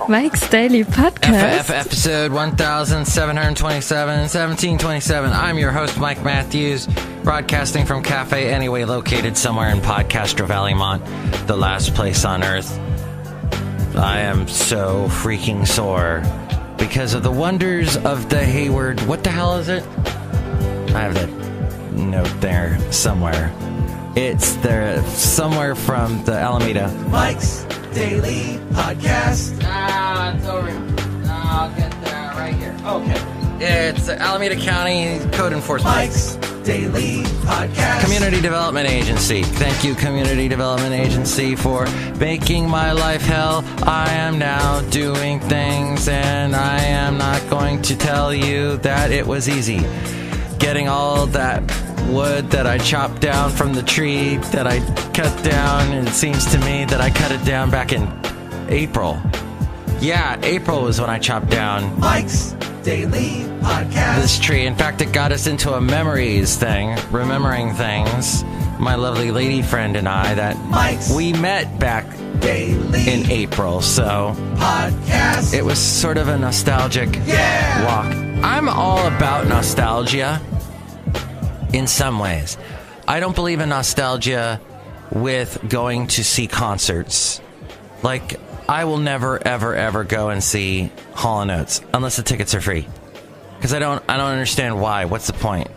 Mike's Daily Podcast. Episode 1727. I'm your host, Mike Matthews, broadcasting from Café Anyway, located somewhere in Podcastro Valleymont, the last place on Earth. I am so freaking sore because of the wonders of the Hayward. What the hell is it? I have that note there somewhere. It's there somewhere from the Alameda. Mike's Daily Podcast. It's over. I'll get there right here. Okay. It's Alameda County Code Enforcement. Mike's Daily Podcast. Community Development Agency. Thank you, Community Development Agency, for making my life hell. I am now doing things, and I am not going to tell you that it was easy. Getting all that wood that I chopped down from the tree that I cut down, and it seems to me that I cut it down back in April. Yeah, April was when I chopped down Mike's Daily Podcast. This tree. In fact, it got us into a memories thing, remembering things. My lovely lady friend and I, that Mike's we met back Daily in April, so Podcast. It was sort of a nostalgic walk. I'm all about nostalgia in some ways. I don't believe in nostalgia with going to see concerts. Like, I will never, ever, ever go and see Hall & Oates unless the tickets are free. Because I don't understand why. What's the point?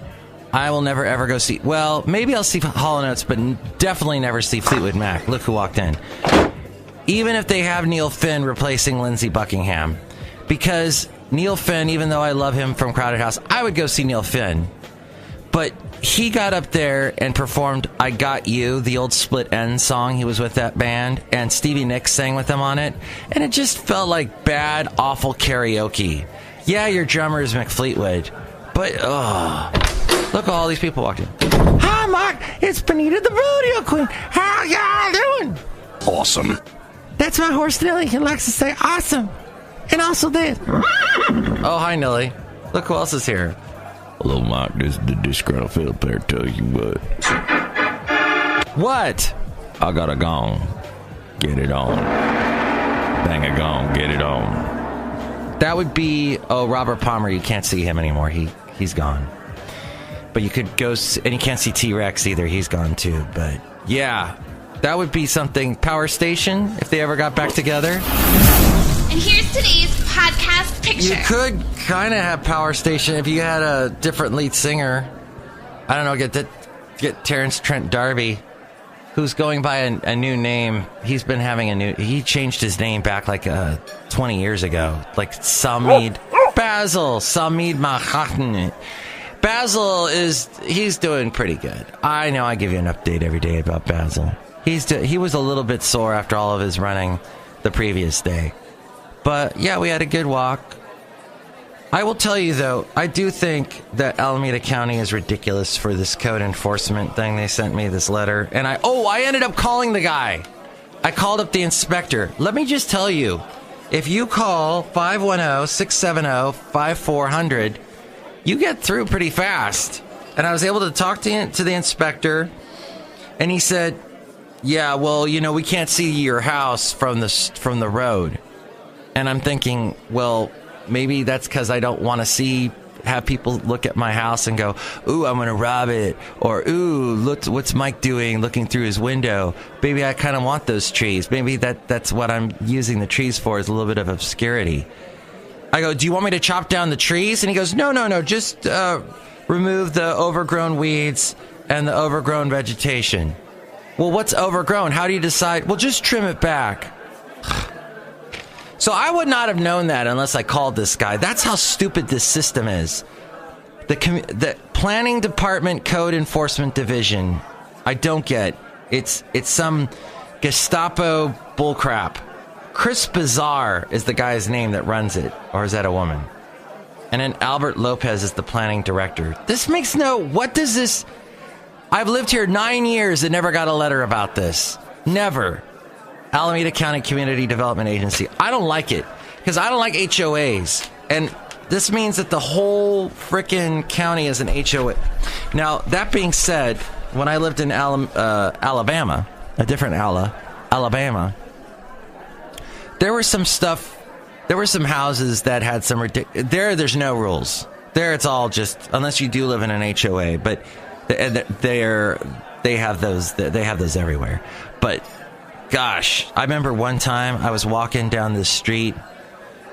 I will never, ever go see... Well, maybe I'll see Hall & Oates, but definitely never see Fleetwood Mac. Look who walked in. Even if they have Neil Finn replacing Lindsey Buckingham. Because Neil Finn, even though I love him from Crowded House, I would go see Neil Finn. But he got up there and performed I Got You, the old Split Enz song. He was with that band, and Stevie Nicks sang with him on it. And it just felt like bad, awful karaoke. Yeah, your drummer is McFleetwood, but look at all these people walked in. Hi, Mark. It's Benita, the rodeo queen. How y'all doing? Awesome. That's my horse, Nelly. He likes to say awesome. And also this. Oh, hi, Nelly. Look who else is here. Hello, Mike. This is the Disgruntled Fiddle Player. Tell you what. What? I got a gong. Get it on. Bang a gong. Get it on. That would be... Oh, Robert Palmer. You can't see him anymore. He's gone. But you could go... And you can't see T-Rex either. He's gone too. But yeah, that would be something. Power Station, if they ever got back together. And here's today's podcast picture. You could kind of have Power Station if you had a different lead singer. I don't know, get Terrence Trent D'Arby, who's going by a new name. He's been having he changed his name back like 20 years ago. Like Samid Basil, Samid Mahatn. Basil he's doing pretty good. I know, I give you an update every day about Basil. He was a little bit sore after all of his running the previous day. But, yeah, we had a good walk. I will tell you, though, I do think that Alameda County is ridiculous for this code enforcement thing. They sent me this letter. And I ended up calling the guy. I called up the inspector. Let me just tell you, if you call 510-670-5400, you get through pretty fast. And I was able to talk to the inspector. And he said, yeah, well, we can't see your house from the road. And I'm thinking, well, maybe that's because I don't want to have people look at my house and go, ooh, I'm going to rob it. Or, ooh, look, what's Mike doing looking through his window? Maybe I kind of want those trees. Maybe that's what I'm using the trees for, is a little bit of obscurity. I go, do you want me to chop down the trees? And he goes, no, just remove the overgrown weeds and the overgrown vegetation. Well, what's overgrown? How do you decide? Well, just trim it back. So I would not have known that unless I called this guy. That's how stupid this system is. The Planning Department Code Enforcement Division, I don't get. It's some Gestapo bullcrap. Chris Bizarre is the guy's name that runs it. Or is that a woman? And then Albert Lopez is the planning director. This makes what does this... I've lived here 9 years and never got a letter about this. Never. Alameda County Community Development Agency. I don't like it because I don't like HOAs. And this means that the whole frickin' county is an HOA. Now, that being said, when I lived in Alabama, a different Alabama, there was some stuff. There were some houses that had some ridiculous. There's no rules. There, it's all just unless you do live in an HOA. But they have those. They have those everywhere. But gosh, I remember one time I was walking down the street.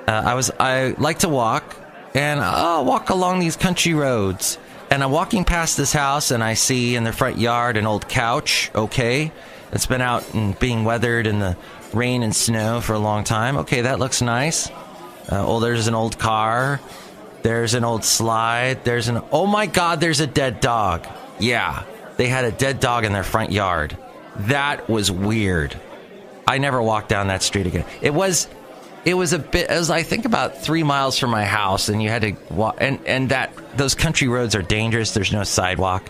I like to walk, and I'll walk along these country roads. And I'm walking past this house, and I see in the front yard an old couch. Okay, it's been out and being weathered in the rain and snow for a long time. Okay, that looks nice. There's an old car. There's an old slide. Oh my God, there's a dead dog. Yeah, they had a dead dog in their front yard. That was weird. I never walked down that street again. It was I think about 3 miles from my house, and you had to walk, and those country roads are dangerous. There's no sidewalk.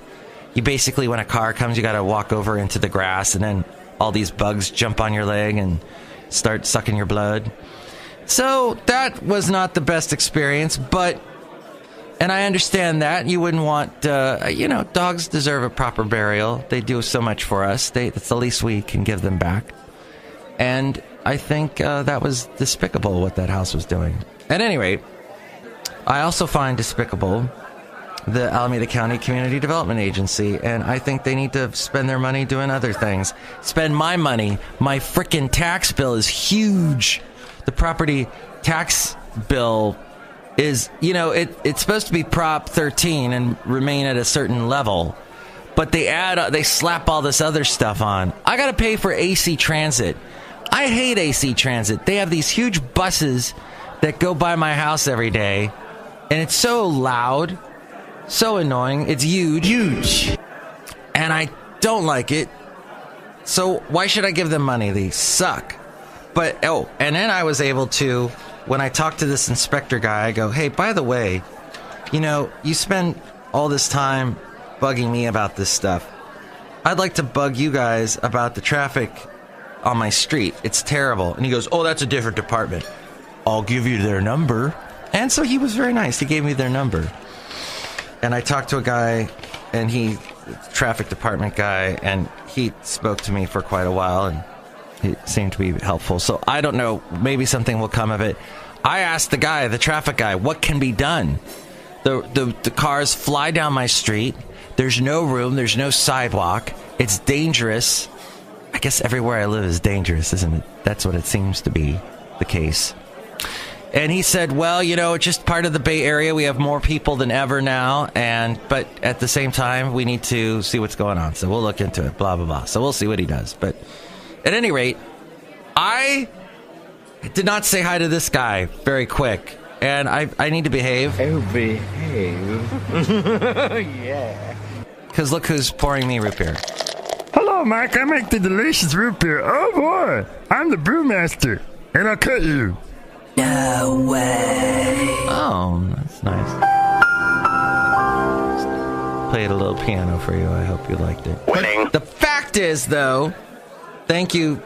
You basically, when a car comes, you got to walk over into the grass, and then all these bugs jump on your leg and start sucking your blood. So that was not the best experience, and I understand that you wouldn't want, dogs deserve a proper burial. They do so much for us. That's the least we can give them back. And I think that was despicable what that house was doing. At any rate, I also find despicable the Alameda County Community Development Agency, and I think they need to spend their money doing other things. Spend my money. My frickin' tax bill is huge. The property tax bill is, it's supposed to be Prop 13 and remain at a certain level, but they slap all this other stuff on. I got to pay for AC Transit. I hate AC Transit. They have these huge buses that go by my house every day, and it's so loud, so annoying. It's huge, and I don't like it. So why should I give them money? They suck. But and then I was able to, when I talked to this inspector guy, I go, hey, by the way, you spend all this time bugging me about this stuff. I'd like to bug you guys about the traffic on my street. It's terrible. And he goes, oh, that's a different department. I'll give you their number. And so he was very nice. He gave me their number. And I talked to a guy, and traffic department guy, and he spoke to me for quite a while, and he seemed to be helpful. So I don't know, maybe something will come of it. I asked the traffic guy, what can be done? The cars fly down my street. There's no room. There's no sidewalk. It's dangerous. I guess everywhere I live is dangerous, isn't it? That's what it seems to be the case. And he said, well, it's just part of the Bay Area. We have more people than ever now. But at the same time, we need to see what's going on. So we'll look into it, blah, blah, blah. So we'll see what he does. But at any rate, I did not say hi to this guy very quick. And I need to behave. Oh, behave. Yeah. Because look who's pouring me root beer. Hello, Mike. I make the delicious root beer. Oh, boy. I'm the Brewmaster, and I'll cut you. No way. Oh, that's nice. Just played a little piano for you. I hope you liked it. Winning. The fact is, though, thank you.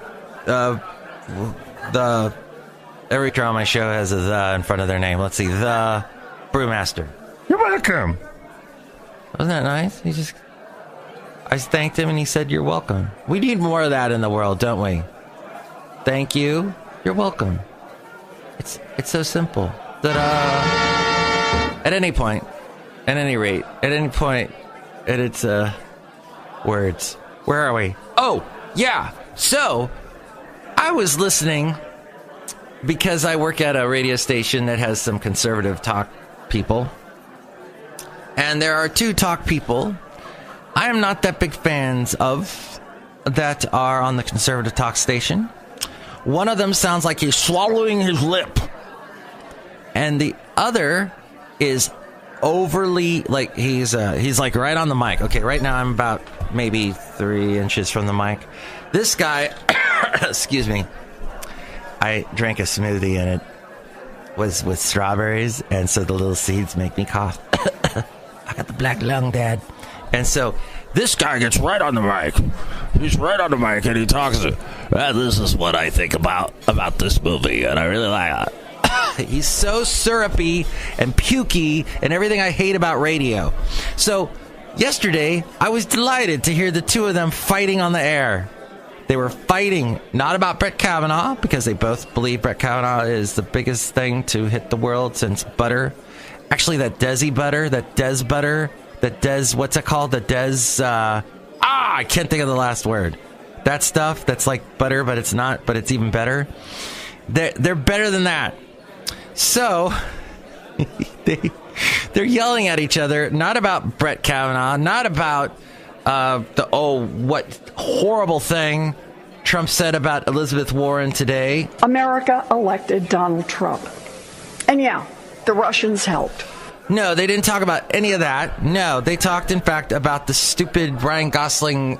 Every draw on my show has a the in front of their name. Let's see. The Brewmaster. You're welcome. Wasn't that nice? I thanked him, and he said, you're welcome. We need more of that in the world, don't we? Thank you. You're welcome. It's so simple. At any point, at any rate, at any point, at its words. Where are we? Oh, yeah. So, I was listening because I work at a radio station that has some conservative talk people. And there are two talk people I am not that big fans of that are on the conservative talk station. One of them sounds like he's swallowing his lip. And the other is overly, like, he's like right on the mic. Okay, right now I'm about maybe 3 inches from the mic. This guy, excuse me, I drank a smoothie and it was with strawberries, and so the little seeds make me cough. I got the black lung, Dad. And so this guy gets right on the mic. He's right on the mic and he talks. This is what I think about this movie, and I really like it. He's so syrupy and pukey and everything I hate about radio. So yesterday, I was delighted to hear the two of them fighting on the air. They were fighting not about Brett Kavanaugh, because they both believe Brett Kavanaugh is the biggest thing to hit the world since butter. Actually, that Desi butter, that Des butter, that Des, what's it called? The Des, I can't think of the last word. That stuff that's like butter, but it's not, but it's even better. They're better than that. So, they're yelling at each other, not about Brett Kavanaugh, not about what horrible thing Trump said about Elizabeth Warren today. America elected Donald Trump. And yeah, the Russians helped. No, they didn't talk about any of that. No, they talked, in fact, about the stupid Ryan Gosling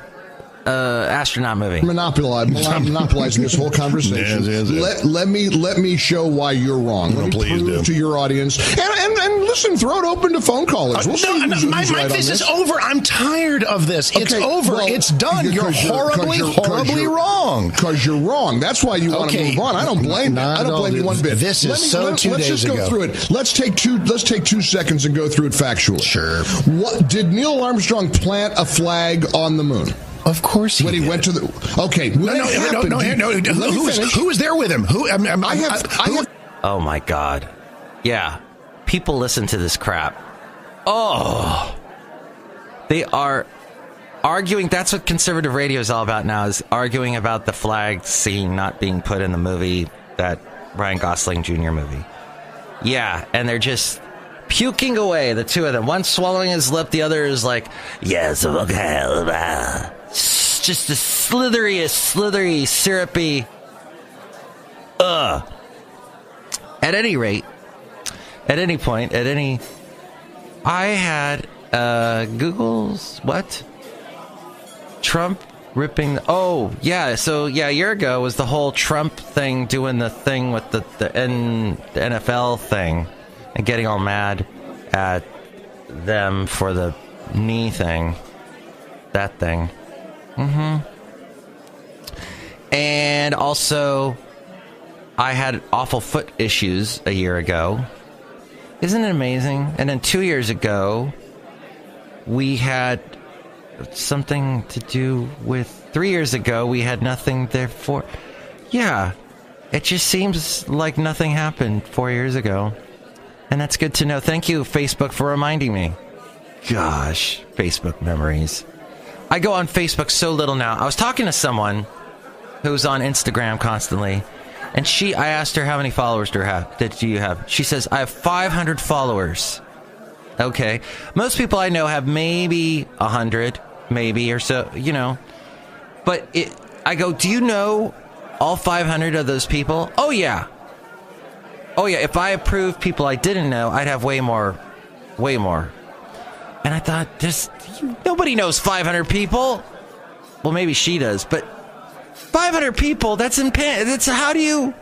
astronaut movie. Monopolizing this whole conversation. Yes. Let me show why you're wrong. Let me prove to your audience. And listen, throw it open to phone callers. My this is over. I'm tired of this. It's over. Well, it's done. You're horribly wrong. Because you're wrong. That's why you want to move on. I don't blame you. I don't blame you one bit. This is Let's just go through it. Let's take 2 seconds and go through it factually. Sure. What did Neil Armstrong plant a flag on the moon? Of course he when he did. went to the... Okay. Who was there with him? Oh, my God. Yeah. People listen to this crap. Oh. They are arguing. That's what conservative radio is all about now, is arguing about the flag scene not being put in the movie, that Ryan Gosling Jr. movie. Yeah, and they're just puking away, the two of them. One swallowing his lip, the other is like, yes, okay. Just the slithery, syrupy. At any rate, at any point, I had Google's what? Trump ripping. So a year ago was the whole Trump thing, doing the thing with the NFL thing, and getting all mad at them for the knee thing, that thing. And also, I had awful foot issues a year ago. Isn't it amazing? And then 2 years ago, we had something to do with... 3 years ago, we had nothing there for... Yeah, it just seems like nothing happened 4 years ago. And that's good to know. Thank you, Facebook, for reminding me. Gosh, Facebook memories. I go on Facebook so little now. I was talking to someone who's on Instagram constantly, and I asked her, how many followers do you have? She says, I have 500 followers. Okay. Most people I know have maybe 100, maybe, or so, But I go, do you know all 500 of those people? Oh, yeah. If I approved people I didn't know, I'd have way more. And I thought, nobody knows 500 people. Well, maybe she does, but 500 people, that's how do you...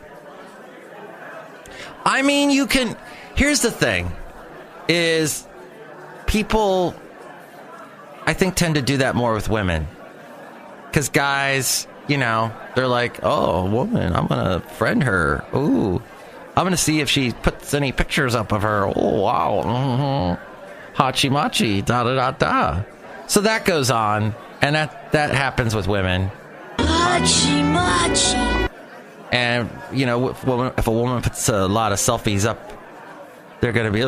I mean, you can... Here's the thing, is people, I think, tend to do that more with women. Because guys, they're like, oh, woman, I'm going to friend her. Ooh, I'm going to see if she puts any pictures up of her. Oh, wow. Mm-hmm. Hachi-machi, da-da-da-da. So that goes on, and that happens with women. Hachi-machi. And, if a woman puts a lot of selfies up, they're going to be,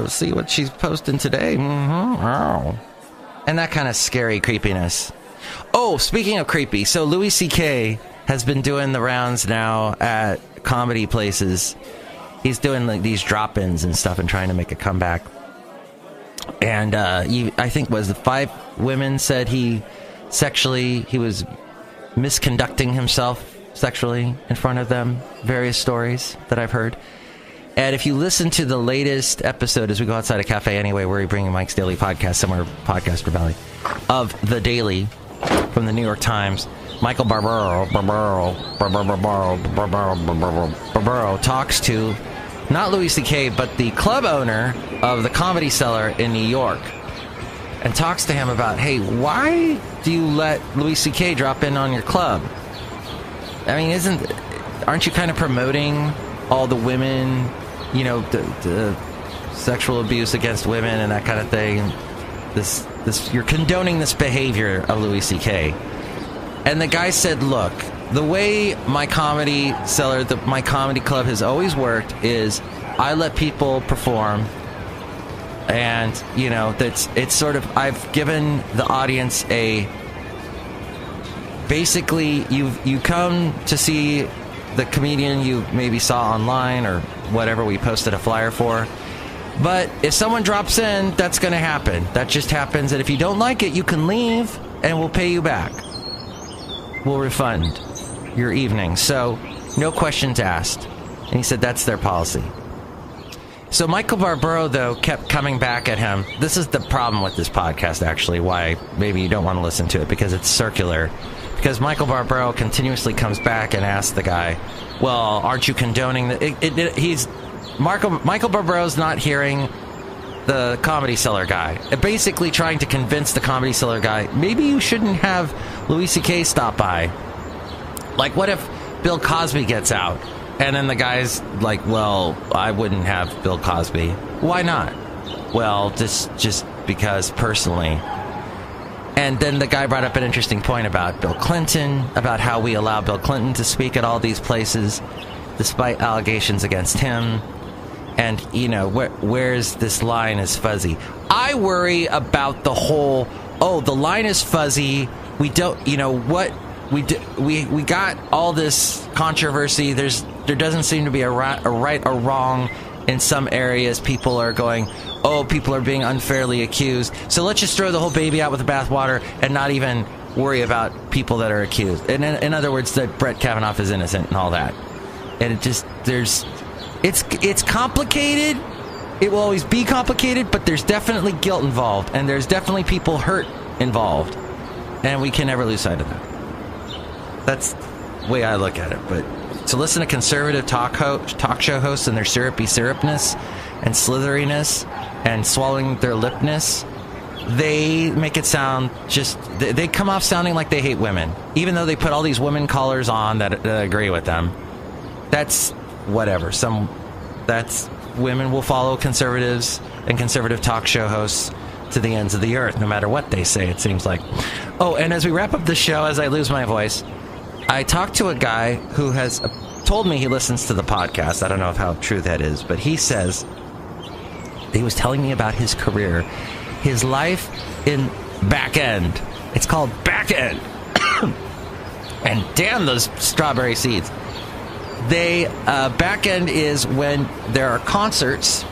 see what she's posting today. Mm-hmm. Oh. And that kind of scary creepiness. Oh, speaking of creepy, so Louis C.K. has been doing the rounds now at comedy places. He's doing these drop-ins and stuff and trying to make a comeback. And I think was the 5 women said he was misconducting himself sexually in front of them. Various stories that I've heard. And if you listen to the latest episode, as we go outside of Café Anyway, where we bring Mike's Daily Podcast, somewhere Podcaster Valley, of The Daily from the New York Times, Michael Barbaro talks to not Louis C.K., but the club owner of the Comedy Cellar in New York, and talks to him about, hey, why do you let Louis C.K. drop in on your club? I mean, aren't you kind of promoting all the women, the sexual abuse against women and that kind of thing? You're condoning this behavior of Louis C.K. And the guy said, look, the way my comedy cellar, my comedy club has always worked is I let people perform. And, you know, it's sort of, I've given the audience basically, you come to see the comedian you maybe saw online or whatever we posted a flyer for. But if someone drops in, that's going to happen. That just happens. And if you don't like it, you can leave and we'll pay you back. We'll refund your evening. So, no questions asked. And he said that's their policy. So Michael Barbaro, though, kept coming back at him. This is the problem with this podcast, actually, why maybe you don't want to listen to it, because it's circular. Because Michael Barbaro continuously comes back and asks the guy, well, aren't you condoning Michael Barbaro's not hearing the Comedy Cellar guy. Basically trying to convince the Comedy Cellar guy, maybe you shouldn't have Louis C.K. stop by. Like, what if Bill Cosby gets out? And then the guy's like, well, I wouldn't have Bill Cosby. Why not? Well, just because personally. And then the guy brought up an interesting point about Bill Clinton, about how we allow Bill Clinton to speak at all these places, despite allegations against him. And, you know, where's this line is fuzzy. I worry about the whole, the line is fuzzy. We don't, you know, what we got all this controversy. There doesn't seem to be a right or wrong in some areas. People are going, people are being unfairly accused. So let's just throw the whole baby out with the bathwater and not even worry about people that are accused. And in other words, that Brett Kavanaugh is innocent and all that. And it just, it's complicated. It will always be complicated, but there's definitely guilt involved, and there's definitely people hurt involved, and we can never lose sight of that. That's the way I look at it. But to listen to conservative talk show hosts and their syrupy syrupness and slitheriness and swallowing their lipness, they make it sound they come off sounding like they hate women, even though they put all these women collars on that agree with them. That's whatever. That's women will follow conservatives and conservative talk show hosts to the ends of the earth, no matter what they say, it seems like. Oh, and as we wrap up the show, as I lose my voice, I talked to a guy who has told me he listens to the podcast. I don't know how true that is, but he says he was telling me about his career, his life in back end. It's called back end. And damn those strawberry seeds. Back end is when there are concerts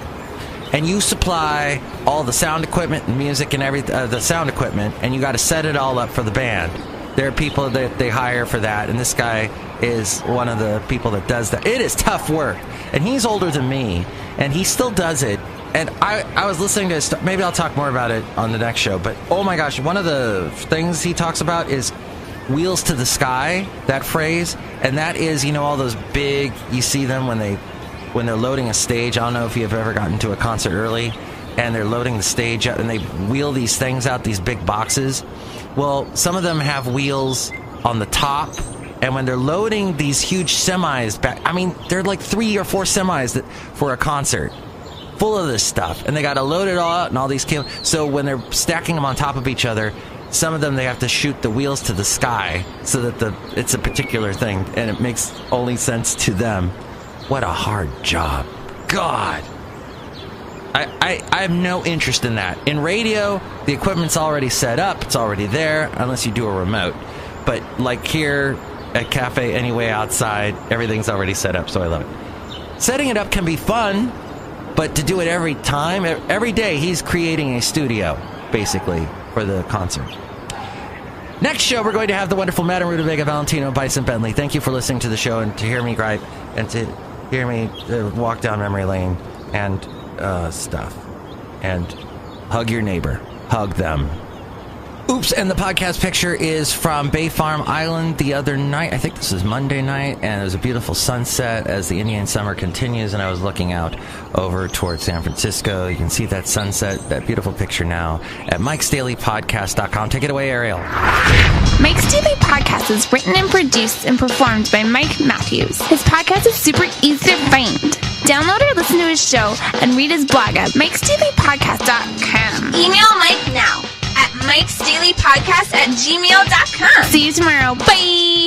and you supply all the sound equipment and music and everything, the sound equipment, and you got to set it all up for the band. There are people that they hire for that, and this guy is one of the people that does that. It is tough work, and he's older than me, and he still does it. And I was listening to maybe I'll talk more about it on the next show, but oh my gosh, one of the things he talks about is wheels to the sky, that phrase, and that is, you know, all those big, you see them when they're loading a stage. I don't know if you've ever gotten to a concert early, and they're loading the stage up, and they wheel these things out, these big boxes. Well, some of them have wheels on the top, and when they're loading these huge semis back, I mean, they're like 3 or 4 semis for a concert, full of this stuff, and they got to load it all out and all these cables. So when they're stacking them on top of each other, some of them they have to shoot the wheels to the sky so that it's a particular thing, and it makes only sense to them. What a hard job. God. I have no interest in that. In radio, the equipment's already set up. It's already there, unless you do a remote. But like here at Café Anyway outside, everything's already set up, so I love it. Setting it up can be fun, but to do it every time, every day, he's creating a studio, basically, for the concert. Next show, we're going to have the wonderful Madame Rootabega, Valentino, Bison Bentley. Thank you for listening to the show and to hear me gripe and to hear me walk down memory lane and stuff. And hug your neighbor. Hug them. Oops, and the podcast picture is from Bay Farm Island the other night. I think this is Monday night, and it was a beautiful sunset as the Indian summer continues, and I was looking out over towards San Francisco. You can see that sunset, that beautiful picture now at Mike'sDailyPodcast.com. Take it away, Ariel. Mike's Daily Podcast is written and produced and performed by Mike Matthews. His podcast is super easy to find. Download or listen to his show and read his blog at Mike'sDailyPodcast.com. Email Mike now at mikesdailypodcast@gmail.com. See you tomorrow. Bye.